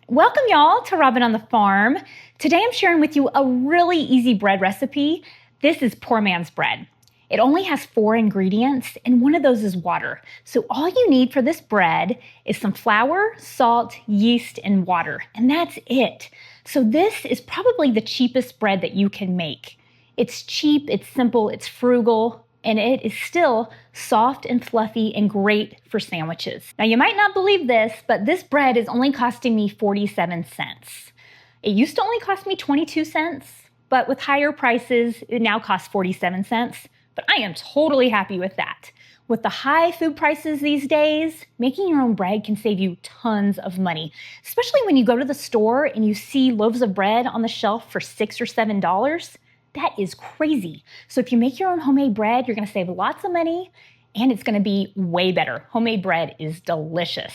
Welcome y'all to Robin on the Farm. Today I'm sharing with you a really easy bread recipe. This is poor man's bread. It only has 4 ingredients and one of those is water. So all you need for this bread is some flour, salt, yeast, and water, and that's it. So this is probably the cheapest bread that you can make. It's cheap, it's simple, it's frugal, and it is still soft and fluffy and great for sandwiches. Now you might not believe this, but this bread is only costing me 47 cents. It used to only cost me 22 cents, but with higher prices, it now costs 47 cents. But I am totally happy with that. With the high food prices these days, making your own bread can save you tons of money, especially when you go to the store and you see loaves of bread on the shelf for $6 or $7. That is crazy. So if you make your own homemade bread, you're gonna save lots of money and it's gonna be way better. Homemade bread is delicious.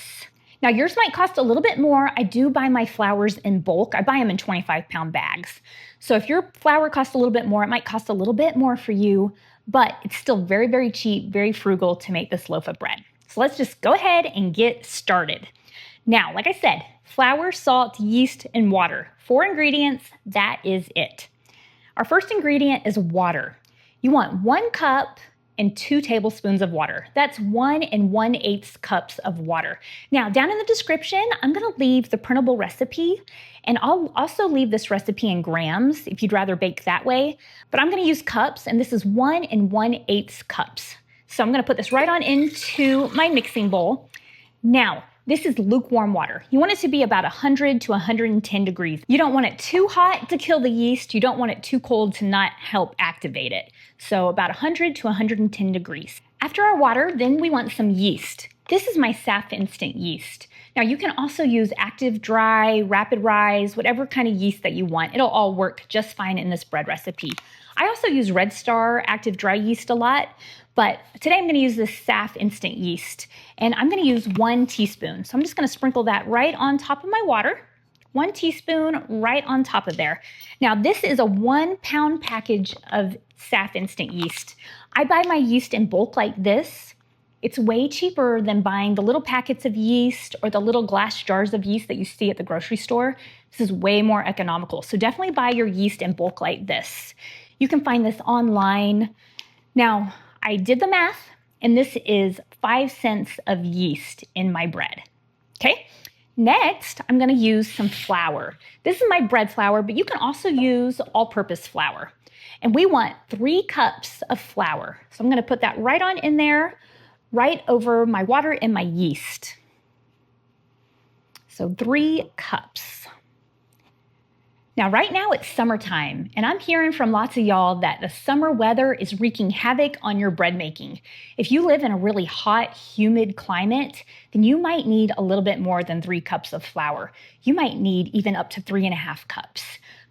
Now yours might cost a little bit more. I do buy my flours in bulk. I buy them in 25-pound bags. So if your flour costs a little bit more, it might cost a little bit more for you, but it's still very, very cheap, very frugal to make this loaf of bread. So let's just go ahead and get started. Now, like I said, flour, salt, yeast, and water. 4 ingredients, that is it. Our first ingredient is water. You want 1 cup and 2 tablespoons of water. That's 1 1/8 cups of water. Now, down in the description, I'm gonna leave the printable recipe, and I'll also leave this recipe in grams if you'd rather bake that way, but I'm gonna use cups, and this is 1 1/8 cups. So I'm gonna put this right on into my mixing bowl. Now, this is lukewarm water. You want it to be about 100 to 110 degrees. You don't want it too hot to kill the yeast. You don't want it too cold to not help activate it. So about 100 to 110 degrees. After our water, then we want some yeast. This is my SAF instant yeast. Now you can also use active dry, rapid rise, whatever kind of yeast that you want. It'll all work just fine in this bread recipe. I also use Red Star active dry yeast a lot, but today I'm gonna use this SAF instant yeast, and I'm gonna use 1 teaspoon. So I'm just gonna sprinkle that right on top of my water. 1 teaspoon right on top of there. Now this is a 1-pound package of SAF instant yeast. I buy my yeast in bulk like this. It's way cheaper than buying the little packets of yeast or the little glass jars of yeast that you see at the grocery store. This is way more economical. So definitely buy your yeast in bulk like this. You can find this online. Now, I did the math, and this is 5 cents of yeast in my bread. Okay? Next, I'm gonna use some flour. This is my bread flour, but you can also use all-purpose flour. And we want 3 cups of flour. So I'm gonna put that right on in there, right over my water and my yeast. So 3 cups. Now, right now it's summertime, and I'm hearing from lots of y'all that the summer weather is wreaking havoc on your bread making. If you live in a really hot, humid climate, then you might need a little bit more than 3 cups of flour. You might need even up to 3.5 cups.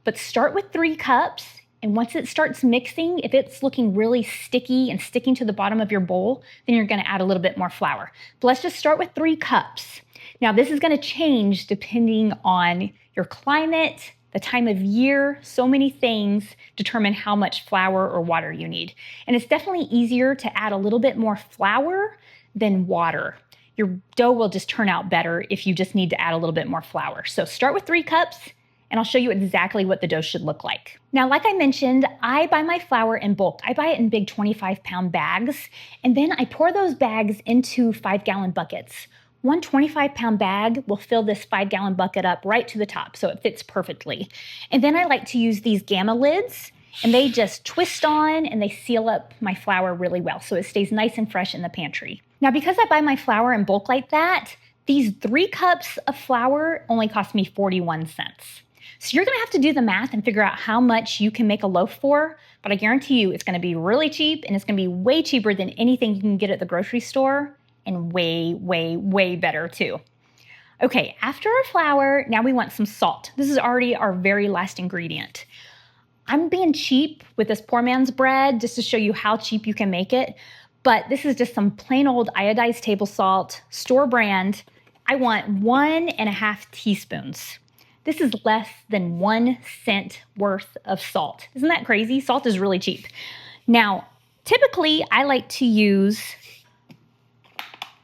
But start with 3 cups, and once it starts mixing, if it's looking really sticky and sticking to the bottom of your bowl, then you're gonna add a little bit more flour. But let's just start with 3 cups. Now, this is gonna change depending on your climate, the time of year. So many things determine how much flour or water you need. And it's definitely easier to add a little bit more flour than water. Your dough will just turn out better if you just need to add a little bit more flour. So start with 3 cups, and I'll show you exactly what the dough should look like. Now, like I mentioned, I buy my flour in bulk. I buy it in big 25-pound bags, and then I pour those bags into 5-gallon buckets. 1 25-pound bag will fill this 5-gallon bucket up right to the top, so it fits perfectly. And then I like to use these Gamma lids, and they just twist on and they seal up my flour really well, so it stays nice and fresh in the pantry. Now, because I buy my flour in bulk like that, these 3 cups of flour only cost me 41 cents. So you're gonna have to do the math and figure out how much you can make a loaf for, but I guarantee you it's gonna be really cheap, and it's gonna be way cheaper than anything you can get at the grocery store, and way, way, way better too. Okay, after our flour, now we want some salt. This is already our very last ingredient. I'm being cheap with this poor man's bread just to show you how cheap you can make it, but this is just some plain old iodized table salt, store brand. I want 1.5 teaspoons. This is less than 1 cent worth of salt. Isn't that crazy? Salt is really cheap. Now, typically I like to use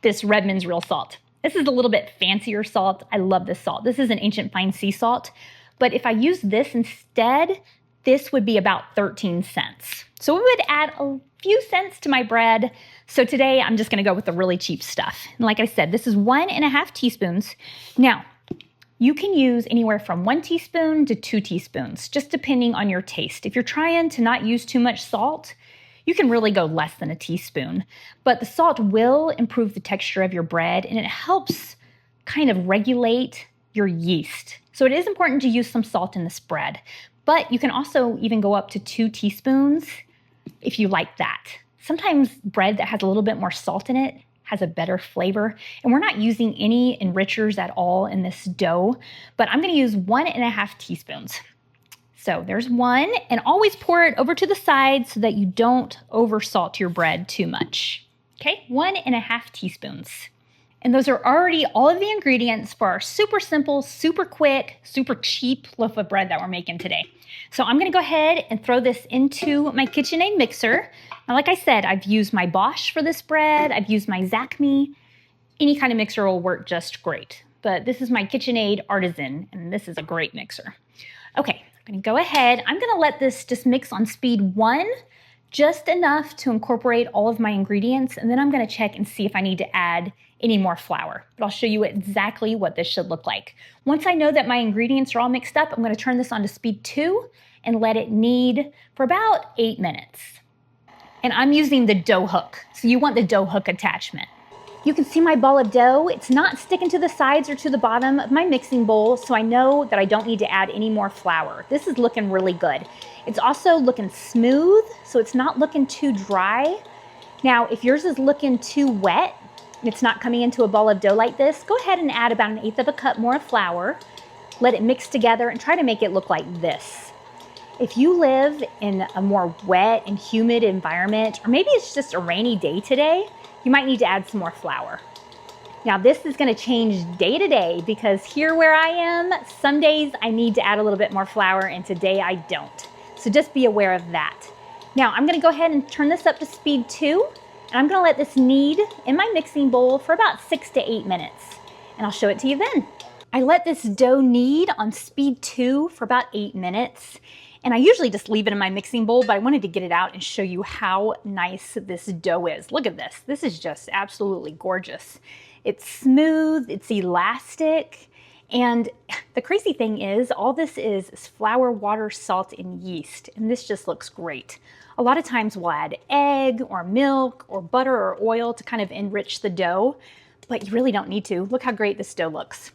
this Redmond's real salt. This is a little bit fancier salt. I love this salt. This is an ancient fine sea salt. But if I use this instead, this would be about 13 cents. So it would add a few cents to my bread. So today I'm just gonna go with the really cheap stuff. And like I said, this is 1.5 teaspoons. Now, you can use anywhere from 1 teaspoon to 2 teaspoons, just depending on your taste. If you're trying to not use too much salt, you can really go less than a teaspoon. But the salt will improve the texture of your bread, and it helps kind of regulate your yeast. So it is important to use some salt in this bread, but you can also even go up to 2 teaspoons if you like that. Sometimes bread that has a little bit more salt in it has a better flavor, and we're not using any enrichers at all in this dough, but I'm gonna use 1.5 teaspoons. So there's 1, and always pour it over to the side so that you don't over salt your bread too much. Okay, 1.5 teaspoons. And those are already all of the ingredients for our super simple, super quick, super cheap loaf of bread that we're making today. So I'm gonna go ahead and throw this into my KitchenAid mixer. Now, like I said, I've used my Bosch for this bread. I've used my Zacme. Any kind of mixer will work just great. But this is my KitchenAid Artisan, and this is a great mixer. Okay, I'm gonna go ahead. I'm gonna let this just mix on speed 1, just enough to incorporate all of my ingredients, and then I'm gonna check and see if I need to add any more flour. But I'll show you exactly what this should look like. Once I know that my ingredients are all mixed up, I'm gonna turn this on to speed 2 and let it knead for about 8 minutes. And I'm using the dough hook, so you want the dough hook attachment. You can see my ball of dough. It's not sticking to the sides or to the bottom of my mixing bowl, so I know that I don't need to add any more flour. This is looking really good. It's also looking smooth, so it's not looking too dry. Now, if yours is looking too wet, it's not coming into a ball of dough like this, go ahead and add about 1/8 of a cup more flour. Let it mix together and try to make it look like this. If you live in a more wet and humid environment, or maybe it's just a rainy day today, you might need to add some more flour. Now this is gonna change day to day because here where I am, some days I need to add a little bit more flour and today I don't. So just be aware of that. Now I'm gonna go ahead and turn this up to speed 2, and I'm gonna let this knead in my mixing bowl for about 6 to 8 minutes, and I'll show it to you then. I let this dough knead on speed 2 for about 8 minutes, and I usually just leave it in my mixing bowl, but I wanted to get it out and show you how nice this dough is. Look at this. This is just absolutely gorgeous. It's smooth, it's elastic, and the crazy thing is all this is flour, water, salt, and yeast, and this just looks great. A lot of times we'll add egg or milk or butter or oil to kind of enrich the dough, but you really don't need to. Look how great this dough looks.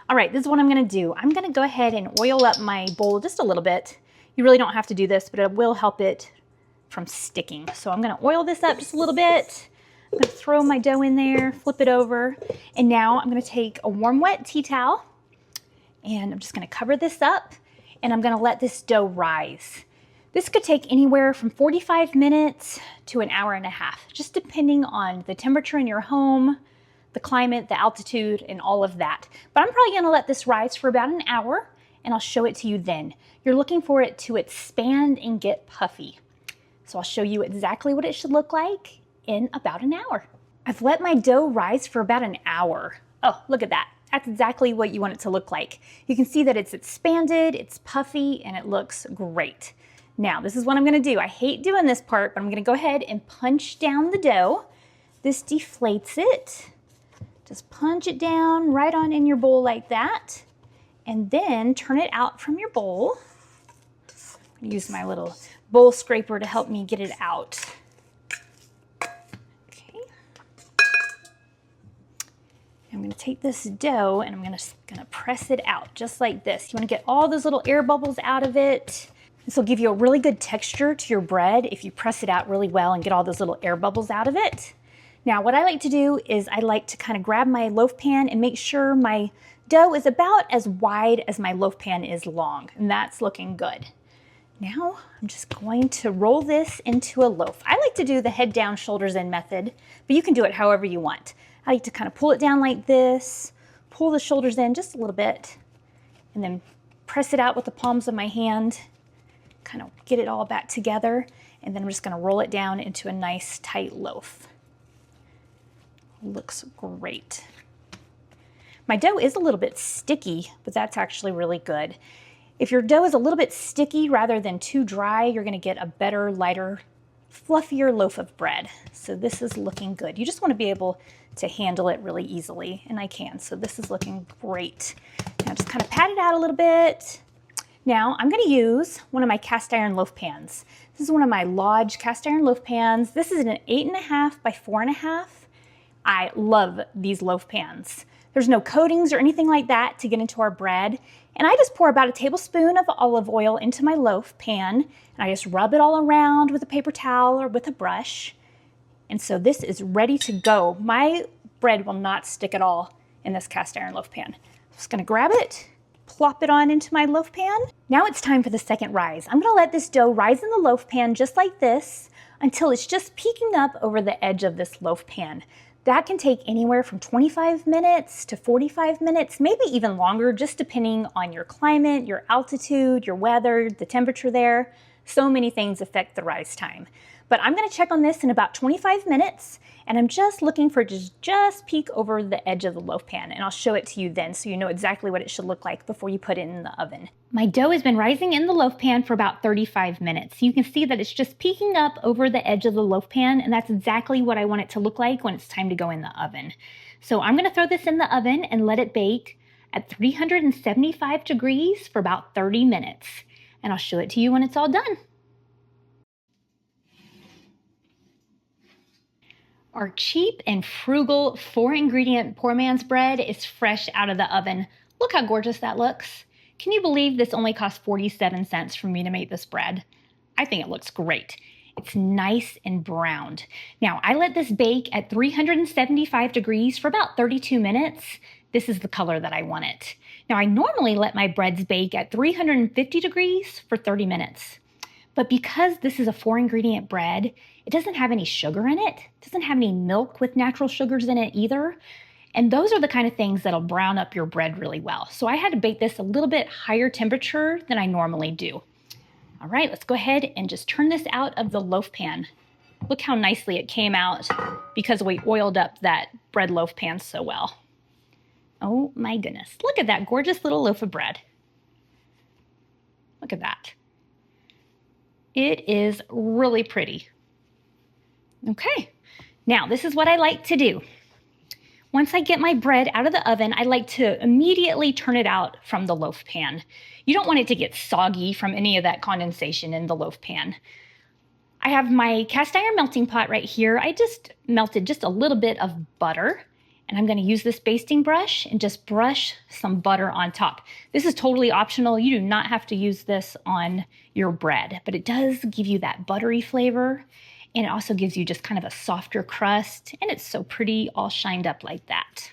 All right, this is what I'm gonna do. I'm gonna go ahead and oil up my bowl just a little bit. You really don't have to do this, but it will help it from sticking. So I'm gonna oil this up just a little bit. I'm gonna throw my dough in there, flip it over, and now I'm gonna take a warm, wet tea towel, and I'm just gonna cover this up, and I'm gonna let this dough rise. This could take anywhere from 45 minutes to an hour and a half, just depending on the temperature in your home, the climate, the altitude, and all of that. But I'm probably gonna let this rise for about an hour, and I'll show it to you then. You're looking for it to expand and get puffy. So I'll show you exactly what it should look like in about an hour. I've let my dough rise for about an hour. Oh, look at that. That's exactly what you want it to look like. You can see that it's expanded, it's puffy, and it looks great. Now, this is what I'm gonna do. I hate doing this part, but I'm gonna go ahead and punch down the dough. This deflates it. Just punch it down right on in your bowl like that, and then turn it out from your bowl. I'm gonna use my little bowl scraper to help me get it out. Okay. I'm gonna take this dough and I'm gonna press it out just like this. You wanna get all those little air bubbles out of it. This will give you a really good texture to your bread if you press it out really well and get all those little air bubbles out of it. Now, what I like to do is I like to kind of grab my loaf pan and make sure my dough is about as wide as my loaf pan is long, and that's looking good. Now, I'm just going to roll this into a loaf. I like to do the head down, shoulders in method, but you can do it however you want. I like to kind of pull it down like this, pull the shoulders in just a little bit, and then press it out with the palms of my hand, kind of get it all back together, and then I'm just gonna roll it down into a nice tight loaf. Looks great. My dough is a little bit sticky, but that's actually really good. If your dough is a little bit sticky rather than too dry, you're gonna get a better, lighter, fluffier loaf of bread. So this is looking good. You just wanna be able to handle it really easily, and I can. So this is looking great. Now just kind of pat it out a little bit. Now I'm gonna use one of my cast iron loaf pans. This is one of my Lodge cast iron loaf pans. This is an 8.5 by 4.5. I love these loaf pans. There's no coatings or anything like that to get into our bread. And I just pour about a tablespoon of olive oil into my loaf pan, and I just rub it all around with a paper towel or with a brush. And so this is ready to go. My bread will not stick at all in this cast iron loaf pan. I'm just gonna grab it, plop it on into my loaf pan. Now it's time for the second rise. I'm gonna let this dough rise in the loaf pan just like this until it's just peeking up over the edge of this loaf pan. That can take anywhere from 25 minutes to 45 minutes, maybe even longer, just depending on your climate, your altitude, your weather, the temperature there. So many things affect the rise time. But I'm gonna check on this in about 25 minutes, and I'm just looking for it to just peek over the edge of the loaf pan, and I'll show it to you then so you know exactly what it should look like before you put it in the oven. My dough has been rising in the loaf pan for about 35 minutes. You can see that it's just peeking up over the edge of the loaf pan, and that's exactly what I want it to look like when it's time to go in the oven. So I'm gonna throw this in the oven and let it bake at 375 degrees for about 30 minutes. And I'll show it to you when it's all done. Our cheap and frugal 4-ingredient poor man's bread is fresh out of the oven. Look how gorgeous that looks. Can you believe this only cost 47 cents for me to make this bread? I think it looks great. It's nice and browned. Now, I let this bake at 375 degrees for about 32 minutes. This is the color that I want it. Now, I normally let my breads bake at 350 degrees for 30 minutes. But because this is a 4-ingredient bread, it doesn't have any sugar in it. It doesn't have any milk with natural sugars in it either. And those are the kind of things that'll brown up your bread really well. So I had to bake this a little bit higher temperature than I normally do. All right, let's go ahead and just turn this out of the loaf pan. Look how nicely it came out because we oiled up that bread loaf pan so well. Oh my goodness, look at that gorgeous little loaf of bread. Look at that. It is really pretty. Okay, now this is what I like to do. Once I get my bread out of the oven, I like to immediately turn it out from the loaf pan. You don't want it to get soggy from any of that condensation in the loaf pan. I have my cast iron melting pot right here. I just melted just a little bit of butter, and I'm gonna use this basting brush and just brush some butter on top. This is totally optional. You do not have to use this on your bread, but it does give you that buttery flavor, and it also gives you just kind of a softer crust, and it's so pretty all shined up like that.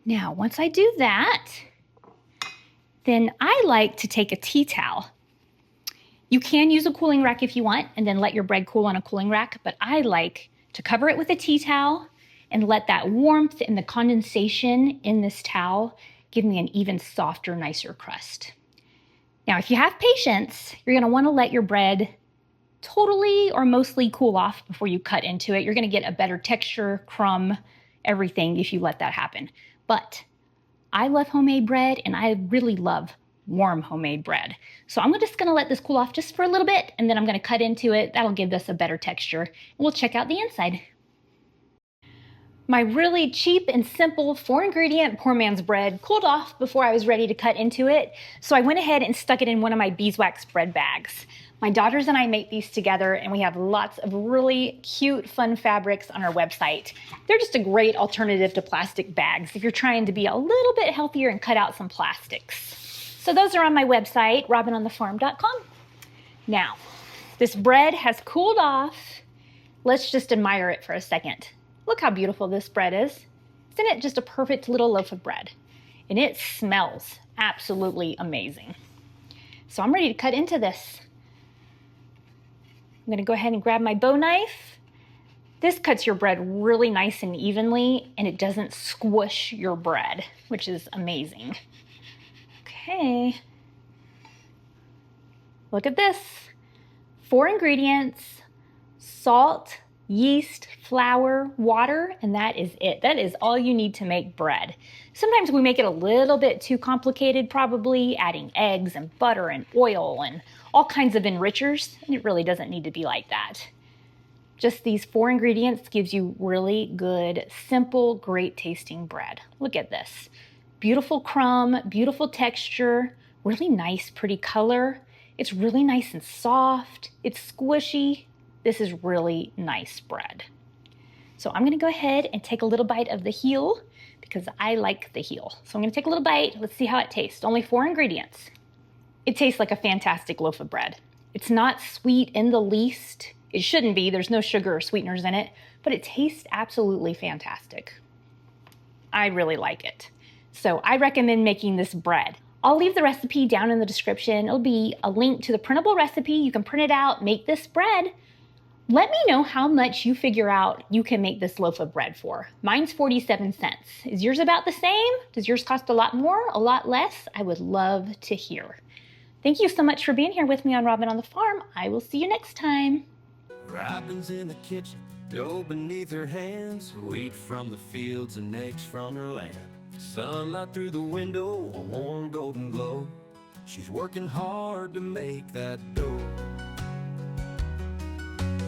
Now, once I do that, then I like to take a tea towel. You can use a cooling rack if you want, and then let your bread cool on a cooling rack, but I like to cover it with a tea towel and let that warmth and the condensation in this towel give me an even softer, nicer crust. Now, if you have patience, you're gonna wanna let your bread totally or mostly cool off before you cut into it. You're gonna get a better texture, crumb, everything if you let that happen. But I love homemade bread, and I really love warm homemade bread. So I'm just gonna let this cool off just for a little bit, and then I'm gonna cut into it. That'll give us a better texture. And we'll check out the inside. My really cheap and simple 4-ingredient poor man's bread cooled off before I was ready to cut into it, so I went ahead and stuck it in one of my beeswax bread bags. My daughters and I make these together, and we have lots of really cute, fun fabrics on our website. They're just a great alternative to plastic bags if you're trying to be a little bit healthier and cut out some plastics. So those are on my website, robinonthefarm.com. Now, this bread has cooled off. Let's just admire it for a second. Look how beautiful this bread is. Isn't it just a perfect little loaf of bread? And it smells absolutely amazing. So I'm ready to cut into this. I'm gonna go ahead and grab my bow knife. This cuts your bread really nice and evenly, and it doesn't squish your bread, which is amazing. Okay. Look at this. 4 ingredients: salt, yeast, flour, water, and that is it. That is all you need to make bread. Sometimes we make it a little bit too complicated, probably adding eggs and butter and oil and all kinds of enrichers, and it really doesn't need to be like that. Just these 4 ingredients gives you really good, simple, great tasting bread. Look at this. Beautiful crumb, beautiful texture, really nice, pretty color. It's really nice and soft. It's squishy. This is really nice bread. So I'm gonna go ahead and take a little bite of the heel because I like the heel. So I'm gonna take a little bite. Let's see how it tastes. Only 4 ingredients. It tastes like a fantastic loaf of bread. It's not sweet in the least. It shouldn't be. There's no sugar or sweeteners in it, but it tastes absolutely fantastic. I really like it. So I recommend making this bread. I'll leave the recipe down in the description. It'll be a link to the printable recipe. You can print it out, make this bread. Let me know how much you figure out you can make this loaf of bread for. Mine's 47 cents. Is yours about the same? Does yours cost a lot more, a lot less? I would love to hear. Thank you so much for being here with me on Robin on the Farm. I will see you next time. Robin's in the kitchen, dough beneath her hands, wheat from the fields and eggs from her land. Sunlight through the window, a warm golden glow. She's working hard to make that dough.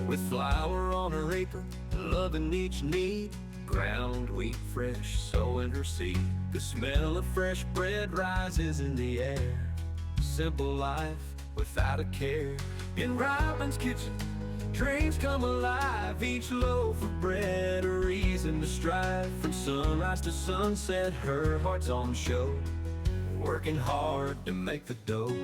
With flour on her apron, loving each knead, ground wheat fresh, sowing her seed. The smell of fresh bread rises in the air. Simple life without a care. In Robin's kitchen, dreams come alive. Each loaf of bread a reason to strive. From sunrise to sunset, her heart's on show, working hard to make the dough.